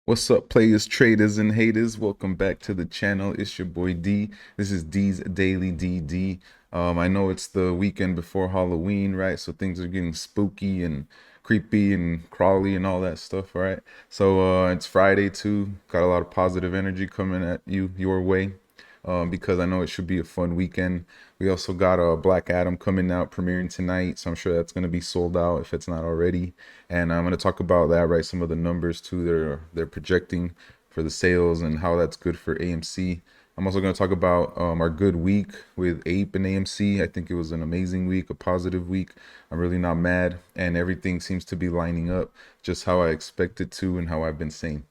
What's up, players, traders, and haters? Welcome back to the channel. It's your boy D. This is D's Daily DD. I know it's the weekend before Halloween, right? So things are getting spooky and creepy and crawly and all that stuff, right? So it's Friday too. Got a lot of positive energy coming at you your way. Because I know it should be a fun weekend. We also got a Black Adam coming out premiering tonight, so I'm sure that's going to be sold out if it's not already. And I'm going to talk about that, right? Some of the numbers too they're projecting for the sales and how that's good for AMC. I'm also going to talk about our good week with Ape and AMC. I think it was an amazing week, a positive week. I'm really not mad, and everything seems to be lining up just how I expect it to and how I've been saying.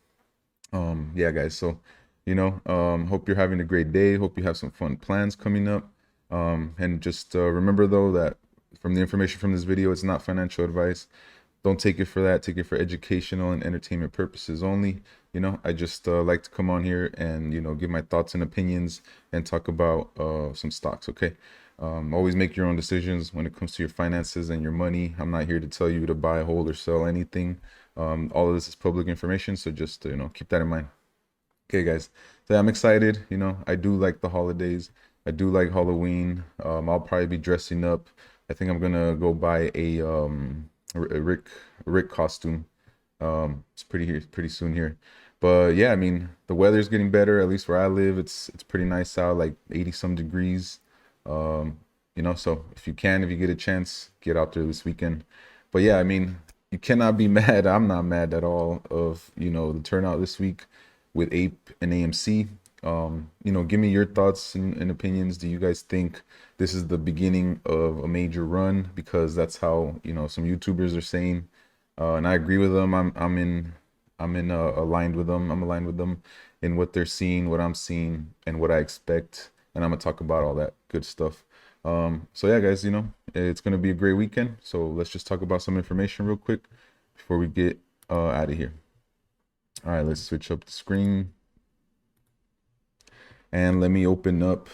Yeah, guys, so hope you're having a great day. Hope you have some fun plans coming up. And just remember though that from the information from this video, it's not financial advice. Don't take it for that. Take it for educational and entertainment purposes only. I just like to come on here and give my thoughts and opinions and talk about some stocks. Okay. Always make your own decisions when it comes to your finances and your money. I'm not here to tell you to buy, hold, or sell anything. All of this is public information, so just keep that in mind. Okay, guys. So I'm excited. I do like the holidays. I do like Halloween. I'll probably be dressing up. I think I'm gonna go buy a Rick costume. It's pretty soon here. But yeah, I mean the weather's getting better. At least where I live, it's pretty nice out, like 80 some degrees. So if you get a chance, get out there this weekend. But yeah, I mean, you cannot be mad. I'm not mad at all of the turnout this week with Ape and AMC. Give me your thoughts and opinions. Do you guys think this is the beginning of a major run? Because that's how some YouTubers are saying, and I agree with them. I'm aligned with them. I'm aligned with them in what they're seeing, what I'm seeing, and what I expect. And I'm gonna talk about all that good stuff. So yeah, guys, it's gonna be a great weekend. So let's just talk about some information real quick before we get out of here. All right, let's switch up the screen. And let me open up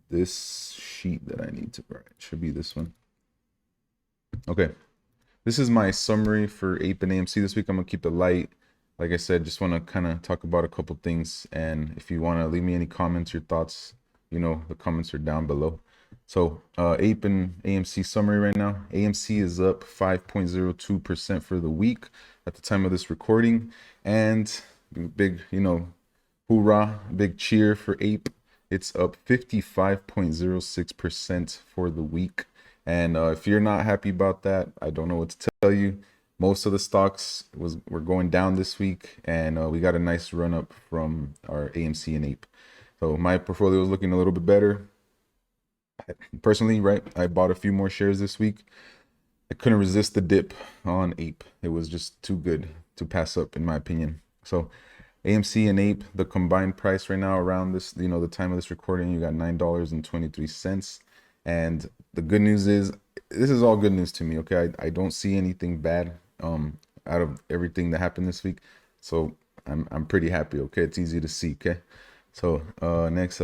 this sheet that I need to write. It should be this one. Okay. This is my summary for Ape and AMC this week. I'm going to keep it light. Like I said, just want to kind of talk about a couple things. And if you want to leave me any comments, your thoughts, the comments are down below. So Ape and AMC summary right now. AMC is up 5.02% for the week at the time of this recording. And big, hoorah, big cheer for Ape. It's up 55.06% for the week. And if you're not happy about that, I don't know what to tell you. Most of the stocks were going down this week, and we got a nice run up from our AMC and Ape. So my portfolio is looking a little bit better. Personally, right, I bought a few more shares this week. I couldn't resist the dip on Ape. It was just too good to pass up, in my opinion. So AMC and Ape, the combined price right now around this, the time of this recording, you got $9.23. And the good news is, this is all good news to me, okay? I don't see anything bad out of everything that happened this week. So I'm pretty happy, okay? It's easy to see, okay? So next,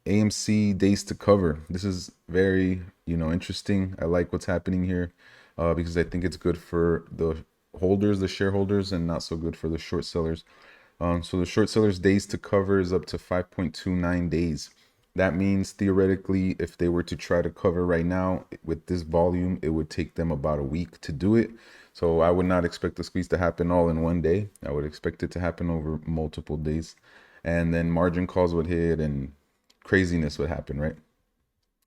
AMC days to cover. This is very, interesting. I like what's happening here because I think it's good for the holders, the shareholders, and not so good for the short sellers. So the short sellers days to cover is up to 5.29 days. That means theoretically, if they were to try to cover right now with this volume, it would take them about a week to do it. So I would not expect the squeeze to happen all in one day. I would expect it to happen over multiple days. And then margin calls would hit and craziness would happen, right?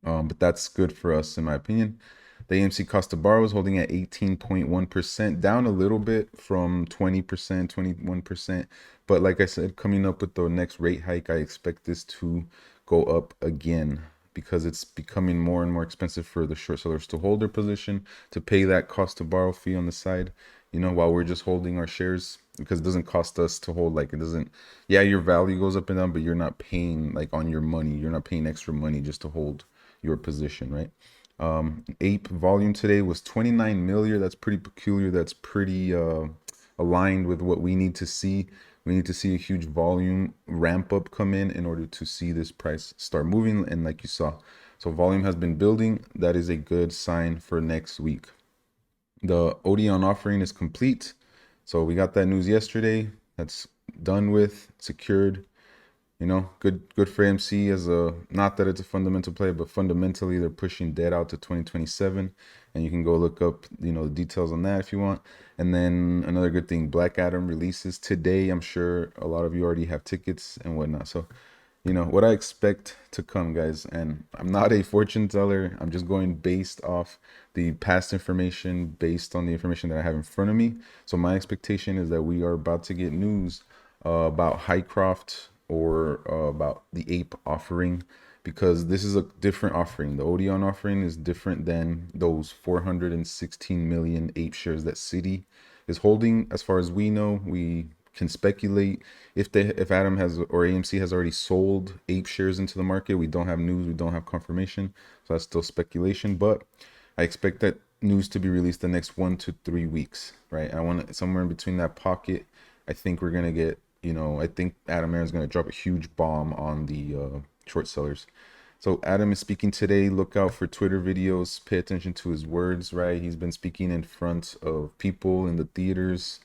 But that's good for us, in my opinion. The AMC cost to borrow is holding at 18.1%, down a little bit from 20%, 21%. But like I said, coming up with the next rate hike, I expect this to go up again because it's becoming more and more expensive for the short sellers to hold their position, to pay that cost to borrow fee on the side, while we're just holding our shares, because it doesn't cost us to hold. Like, it doesn't, yeah, your value goes up and down, but you're not paying like on your money. You're not paying extra money just to hold your position, right? Ape volume today was 29 million. That's pretty peculiar. That's pretty aligned with what we need to see. We need to see a huge volume ramp up come in order to see this price start moving. And like you saw, so volume has been building. That is a good sign for next week. The Odeon offering is complete. So we got that news yesterday. That's done with, secured. Good for AMC as a, not that it's a fundamental play, but fundamentally they're pushing debt out to 2027, and you can go look up, the details on that if you want. And then another good thing, Black Adam releases today. I'm sure a lot of you already have tickets and whatnot. So, what I expect to come, guys, and I'm not a fortune teller. I'm just going based off the past information, based on the information that I have in front of me. So my expectation is that we are about to get news about Highcroft or about the ape offering, because this is a different offering. The Odeon offering is different than those 416 million ape shares that Citi is holding. As far as we know, we can speculate if Adam has or AMC has already sold ape shares into the market. We don't have news, we don't have confirmation, so that's still speculation. But I expect that news to be released the next 1 to 3 weeks, right? I want somewhere in between that pocket. I think we're gonna get, I think Adam Aaron's gonna drop a huge bomb on the short sellers. So Adam is speaking today. Look out for Twitter videos. Pay attention to his words, right? He's been speaking in front of people in the theaters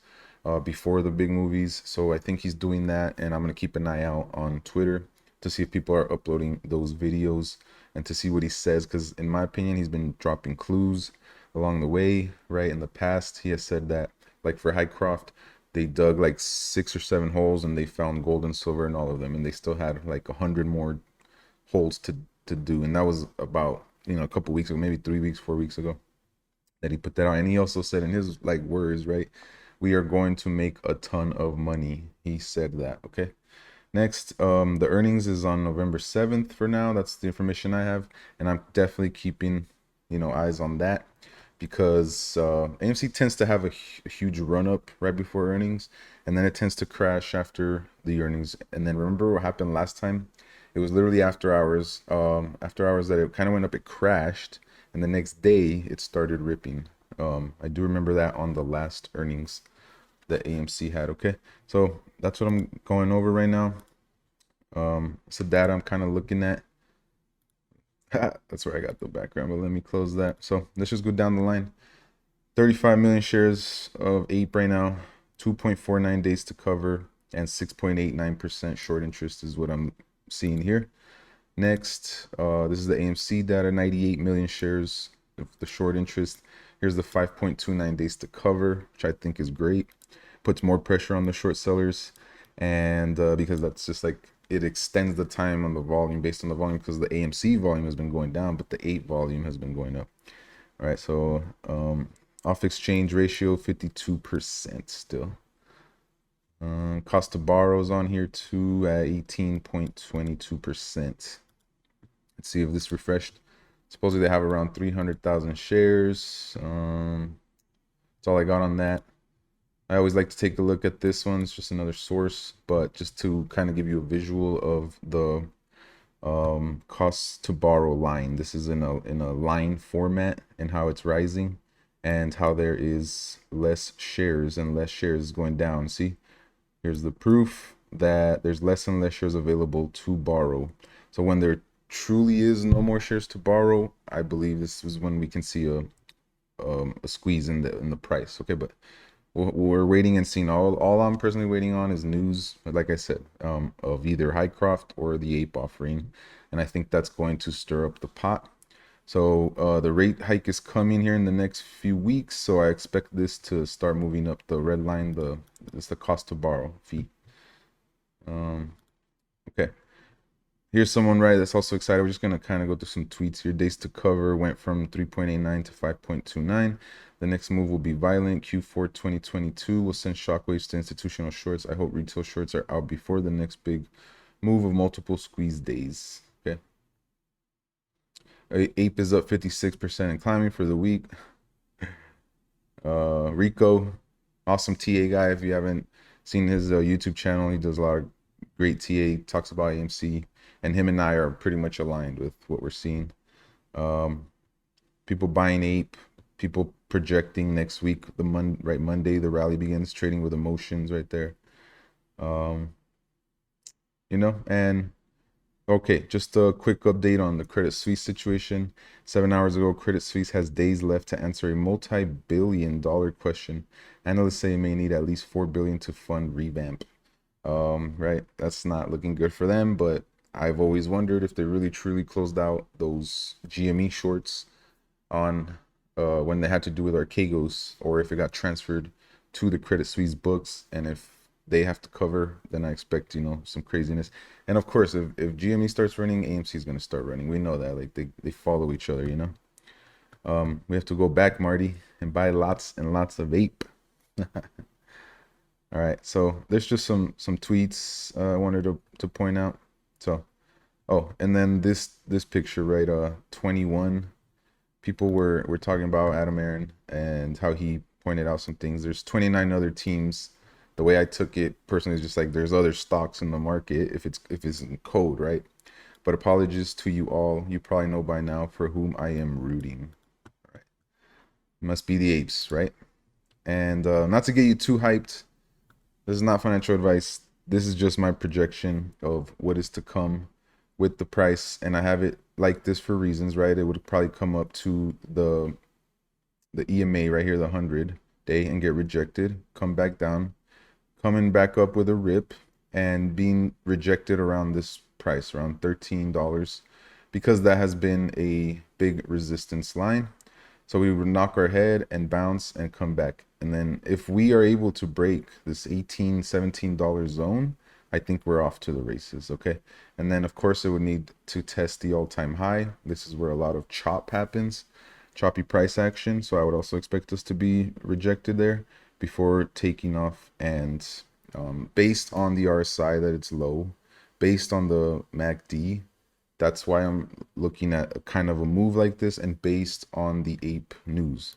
before the big movies. So I think he's doing that, and I'm gonna keep an eye out on Twitter to see if people are uploading those videos and to see what he says, because in my opinion, he's been dropping clues along the way, right? In the past, he has said that, like for Highcroft, they dug like 6 or 7 holes and they found gold and silver in all of them, and they still had like 100 more holes to do. And that was about, a couple weeks ago, maybe 3 weeks, 4 weeks ago, that he put that out. And he also said in his like words, right, we are going to make a ton of money. He said that. Okay. Next, the earnings is on November 7th for now. That's the information I have, and I'm definitely keeping, eyes on that, because AMC tends to have a huge run up right before earnings, and then it tends to crash after the earnings. And then remember what happened last time? It was literally after hours that it kind of went up, it crashed, and the next day it started ripping. I do remember that on the last earnings that AMC had. Okay, so that's what I'm going over right now. So data I'm kind of looking at. That's where I got the background, but let me close that. So let's just go down the line. 35 million shares of ape right now, 2.49 days to cover, and 6.89% short interest is what I'm seeing here. Next, this is the AMC data, 98 million shares of the short interest. Here's the 5.29 days to cover, which I think is great. Puts more pressure on the short sellers, and because that's just like, it extends the time on the volume based on the volume, because the AMC volume has been going down, but the ape volume has been going up. All right, so off exchange ratio 52% still. Cost to borrow is on here too at 18.22%. Let's see if this refreshed. Supposedly they have around 300,000 shares. That's all I got on that. I always like to take a look at this one. It's just another source, but just to kind of give you a visual of the costs to borrow line. This is in a line format, and how it's rising, and how there is less shares and less shares going down. See, here's the proof that there's less and less shares available to borrow. So when there truly is no more shares to borrow, I believe this is when we can see a squeeze in the price. Okay, but we're waiting and seeing. All I'm personally waiting on is news, like I said, of either Highcroft or the ape offering, and I think that's going to stir up the pot. So the rate hike is coming here in the next few weeks, so I expect this to start moving up. The red line, it's the cost to borrow fee. Okay. Here's someone, right, that's also excited. We're just going to kind of go through some tweets here. Days to cover went from 3.89 to 5.29. The next move will be violent. Q4 2022 will send shockwaves to institutional shorts. I hope retail shorts are out before the next big move of multiple squeeze days. Okay. Ape is up 56% and climbing for the week. Rico, awesome TA guy. If you haven't seen his YouTube channel, he does a lot of great TA, talks about AMC, and him and I are pretty much aligned with what we're seeing. People buying ape, people projecting next week, Monday the rally begins, trading with emotions right there. And Okay, just a quick update on the Credit Suisse situation. 7 hours ago, Credit Suisse has days left to answer a multi-billion-dollar question. Analysts say it may need at least 4 billion to fund revamp. Right, that's not looking good for them, but I've always wondered if they really truly closed out those GME shorts on when they had to do with Archegos, or if it got transferred to the Credit Suisse books, and if they have to cover, then I expect, some craziness. And of course, if GME starts running, AMC is going to start running. We know that, like, they follow each other. We have to go back, Marty, and buy lots and lots of vape. All right, so there's just some tweets I wanted to point out. So, oh, and then this picture, right? 21 people were talking about Adam Aaron and how he pointed out some things. There's 29 other teams. The way I took it personally is just like there's other stocks in the market if it's in code, right? But apologies to you all. You probably know by now for whom I am rooting. Right. Must be the apes, right? And not to get you too hyped, this is not financial advice. This is just my projection of what is to come with the price, and I have it like this for reasons, right? It would probably come up to the EMA right here, the 100 day, and get rejected, come back down, coming back up with a rip, and being rejected around this price, around $13, because that has been a big resistance line. So we would knock our head and bounce and come back. And then if we are able to break this $18, $17 zone, I think we're off to the races, okay? And then of course it would need to test the all-time high. This is where a lot of chop happens, choppy price action. So I would also expect us to be rejected there before taking off. And based on the RSI that it's low, based on the MACD, that's why I'm looking at a kind of a move like this, and based on the ape news.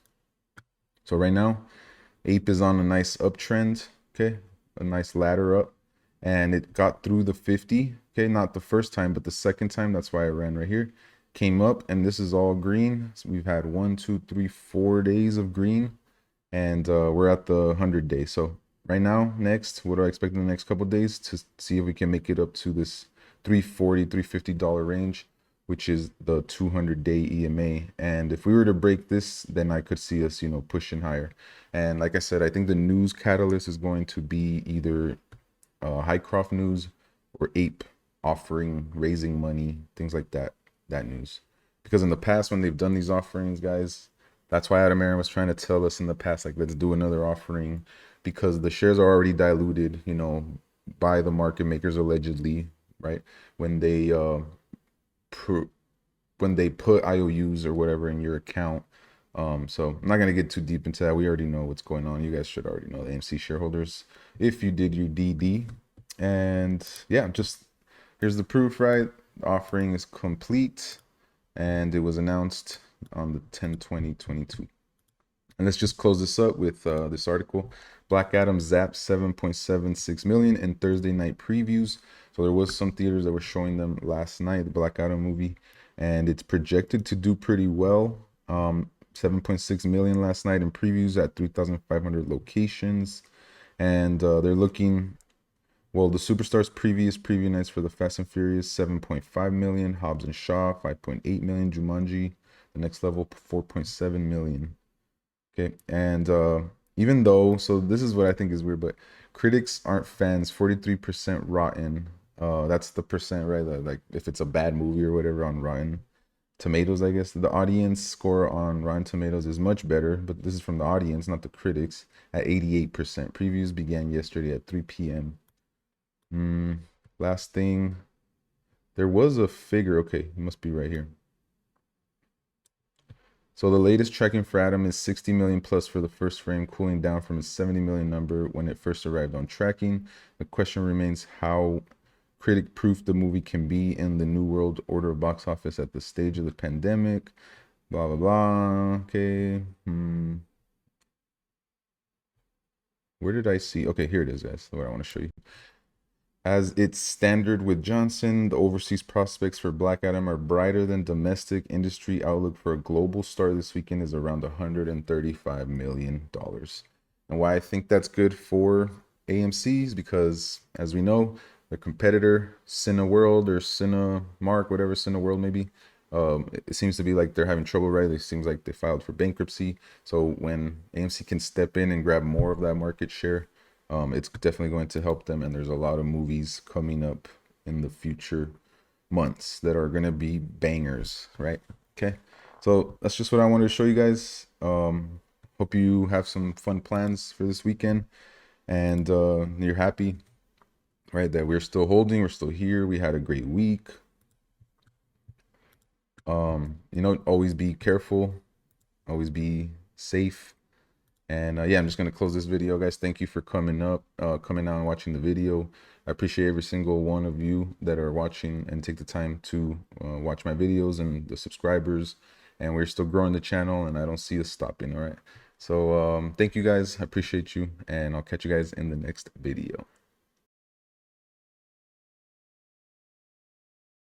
So right now, ape is on a nice uptrend, okay? A nice ladder up, and it got through the 50, okay? Not the first time, but the second time. That's why I ran right here. Came up, and this is all green. So we've had 1, 2, 3, 4 days of green, and we're at the 100 day. So right now, next, what do I expect in the next couple of days? To see if we can make it up to this $340, $350 range, which is the 200-day EMA. And if we were to break this, then I could see us, pushing higher. And like I said, I think the news catalyst is going to be either Hycroft news or Ape offering, raising money, things like that news. Because in the past, when they've done these offerings, guys, that's why Adam Aaron was trying to tell us in the past, like, let's do another offering, because the shares are already diluted, by the market makers allegedly, right? When they when they put IOUs or whatever in your account. So I'm not gonna get too deep into that. We already know what's going on. You guys should already know, the AMC shareholders, if you did your DD. And yeah, just here's the proof, right? The offering is complete, and it was announced on the 10/20/22. And let's just close this up with this article. Black Adam zapped 7.76 million in Thursday night previews. So there was some theaters that were showing them last night, the Black Adam movie, and it's projected to do pretty well. 7.6 million last night in previews at 3,500 locations. And they're looking, well, the Superstars previous preview nights for the Fast and Furious, 7.5 million. Hobbs and Shaw, 5.8 million. Jumanji, the next level, 4.7 million. Okay, and even though, so this is what I think is weird, but critics aren't fans, 43% rotten. That's the percent, right? Like if it's a bad movie or whatever on Rotten Tomatoes, I guess. The audience score on Rotten Tomatoes is much better, but this is from the audience, not the critics, at 88%. Previews began yesterday at 3 p.m. Last thing, there was a figure, okay, it must be right here. So the latest tracking for Adam is 60 million plus for the first frame, cooling down from its 70 million number when it first arrived on tracking. The question remains how critic-proof the movie can be in the New World Order box office at the stage of the pandemic. Blah, blah, blah. Okay. Where did I see? Okay, here it is, guys. What I want to show you. As it's standard with Johnson, the overseas prospects for Black Adam are brighter than domestic. Industry outlook for a global star this weekend is around $135 million. And why I think that's good for AMC's, because as we know, the competitor, Cineworld or Cinemark, whatever, Cineworld maybe. It seems to be like they're having trouble, right? It seems like they filed for bankruptcy. So when AMC can step in and grab more of that market share, it's definitely going to help them. And there's a lot of movies coming up in the future months that are going to be bangers, right? Okay. So that's just what I wanted to show you guys. Hope you have some fun plans for this weekend and you're happy, right, that we're still holding, we're still here. We had a great week. Always be careful, always be safe. And yeah, I'm just gonna close this video, guys. Thank you for coming out and watching the video. I appreciate every single one of you that are watching and take the time to watch my videos, and the subscribers. And we're still growing the channel, and I don't see us stopping. All right. So thank you guys. I appreciate you, and I'll catch you guys in the next video.